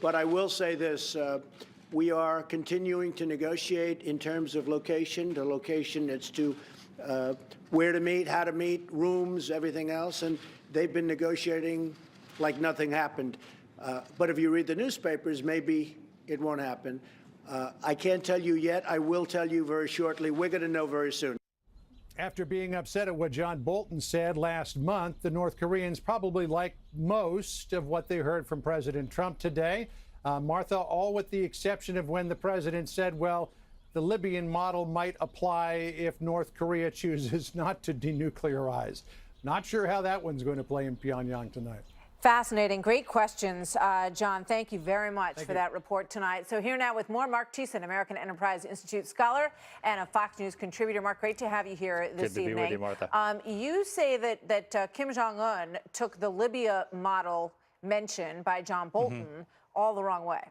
But I will say this. We are continuing to negotiate in terms of location, the location as to where to meet, how to meet, rooms, everything else. And they've been negotiating like nothing happened. But if you read the newspapers, maybe it won't happen. I can't tell you yet. I will tell you very shortly. We're going to know very soon. After being upset at what John Bolton said last month, the North Koreans probably like most of what they heard from President Trump today. Martha, all with the exception of when the president said, well, the Libyan model might apply if North Korea chooses not to denuclearize. Not sure how that one's going to play in Pyongyang tonight. Fascinating. Great questions. John, thank you very much for that report tonight. So here now with more, Marc Thiessen, American Enterprise Institute scholar and a Fox News contributor. Marc, great to have you here this evening. Good to be with you, Martha. You say that Kim Jong-un took the Libya model mentioned by John Bolton all the wrong way.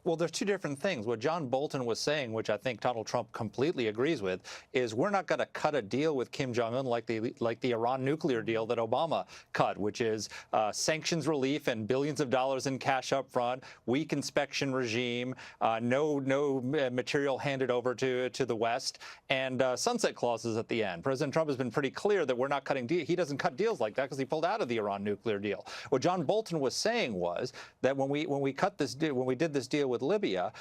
Well, there's two different things. What John Bolton was saying, which I think Donald Trump completely agrees with, is we're not going to cut a deal with Kim Jong-un like the Iran nuclear deal that Obama cut, which is sanctions relief and billions of dollars in cash up front, weak inspection regime, no material handed over to the West, and sunset clauses at the end. President Trump has been pretty clear that we're not cutting deals. He doesn't cut deals like that because he pulled out of the Iran nuclear deal. What John Bolton was saying was that when we did this deal with Libya,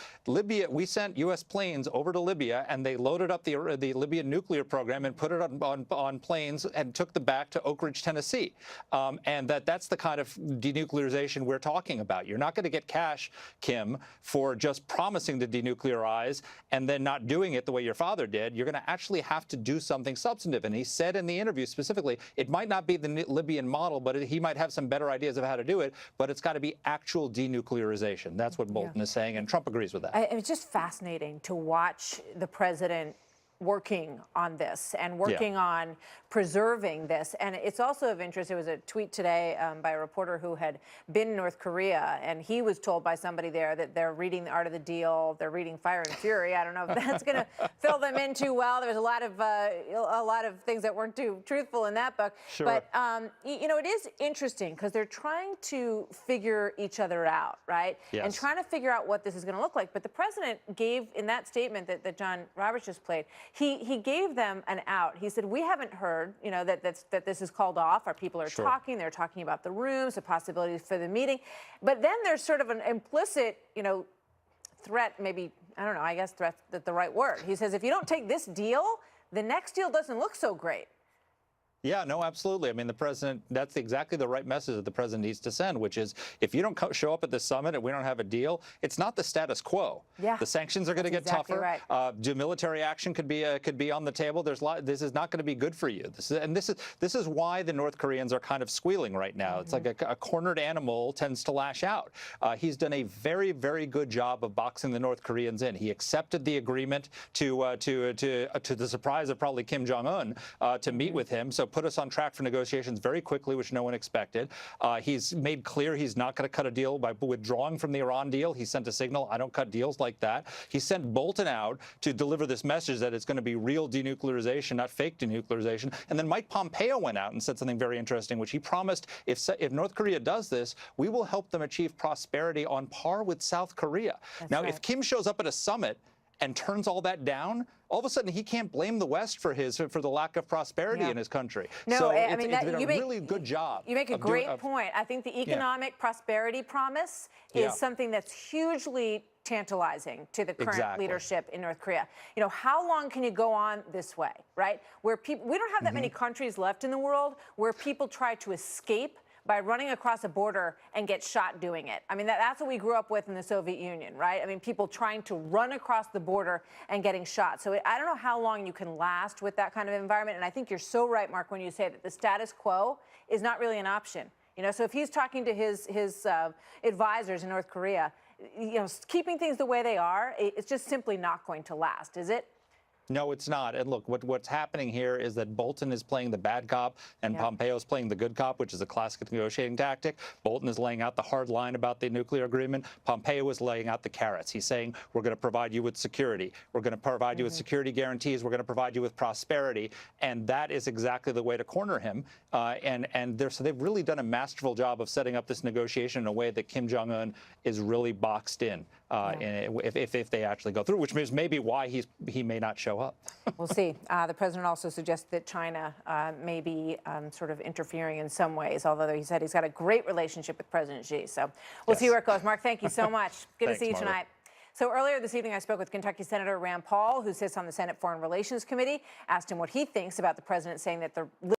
we sent U.S. planes over to Libya, and they loaded up the Libyan nuclear program and put it on planes and took them back to Oak Ridge, Tennessee. And that's the kind of denuclearization we're talking about. You're not going to get cash, Kim, for just promising to denuclearize and then not doing it the way your father did. You're going to actually have to do something substantive. And he said in the interview specifically, it might not be the Libyan model, but he might have some better ideas of how to do it, but it's got to be actual denuclearization. That's what Bolton is saying, and Trump agrees with that. It's just fascinating to watch the president working on this and working on preserving this. And it's also of interest, there was a tweet today by a reporter who had been in North Korea, and he was told by somebody there that they're reading The Art of the Deal, they're reading Fire and Fury. I don't know if that's going to fill them in too well. There was a lot of things that weren't too truthful in that book. Sure. But, you know, it is interesting because they're trying to figure each other out, right? Yes. And trying to figure out what this is going to look like. But the president gave, in that statement that John Roberts just played, he gave them an out. He said, we haven't heard, you know, that this is called off. Our people are talking. They're talking about the rooms, the possibilities for the meeting. But then there's sort of an implicit, you know, threat, maybe, I don't know, I guess threat's the right word. He says, if you don't take this deal, the next deal doesn't look so great. Yeah, no, absolutely. I mean, the president, that's exactly the right message that the president needs to send, which is if you don't show up at the summit and we don't have a deal, it's not the status quo. Yeah, the sanctions are going to get tougher. Right. Do military action could be on the table. This is not going to be good for you. This is why the North Koreans are kind of squealing right now. It's like a cornered animal tends to lash out. He's done a very, very good job of boxing the North Koreans in. He accepted the agreement to the surprise of probably Kim Jong-un to meet with him. So put us on track for negotiations very quickly, which no one expected. He's made clear he's not going to cut a deal by withdrawing from the Iran deal. He sent a signal, I don't cut deals like that. He sent Bolton out to deliver this message that it's going to be real denuclearization, not fake denuclearization. And then Mike Pompeo went out and said something very interesting, which he promised if North Korea does this, we will help them achieve prosperity on par with South Korea. That's now, right. if Kim shows up at a summit and turns all that down, all of a sudden he can't blame the West for the lack of prosperity in his country. No, so I mean, it's been a really good job. You make a great point. I think the economic prosperity promise is something that's hugely tantalizing to the current leadership in North Korea. You know, how long can you go on this way, right? Where people, we don't have that many countries left in the world where people try to escape by running across a border and get shot doing it. I mean, that's what we grew up with in the Soviet Union, right? I mean, people trying to run across the border and getting shot. So I don't know how long you can last with that kind of environment. And I think you're so right, Marc, when you say that the status quo is not really an option. You know, so if he's talking to his advisors in North Korea, you know, keeping things the way they are, it's just simply not going to last, is it? No, it's not. And look, what's happening here is that Bolton is playing the bad cop and Pompeo is playing the good cop, which is a classic negotiating tactic. Bolton is laying out the hard line about the nuclear agreement. Pompeo is laying out the carrots. He's saying, we're going to provide you with security. We're going to provide you with security guarantees. We're going to provide you with prosperity. And that is exactly the way to corner him. So they've really done a masterful job of setting up this negotiation in a way that Kim Jong-un is really boxed in if they actually go through, which means maybe why he may not show up. We'll see. The president also suggested that China may be sort of interfering in some ways, although he said he's got a great relationship with President Xi. So we'll see where it goes. Mark, thank you so much. Good to see you tonight. So earlier this evening, I spoke with Kentucky Senator Rand Paul, who sits on the Senate Foreign Relations Committee, asked him what he thinks about the president saying that the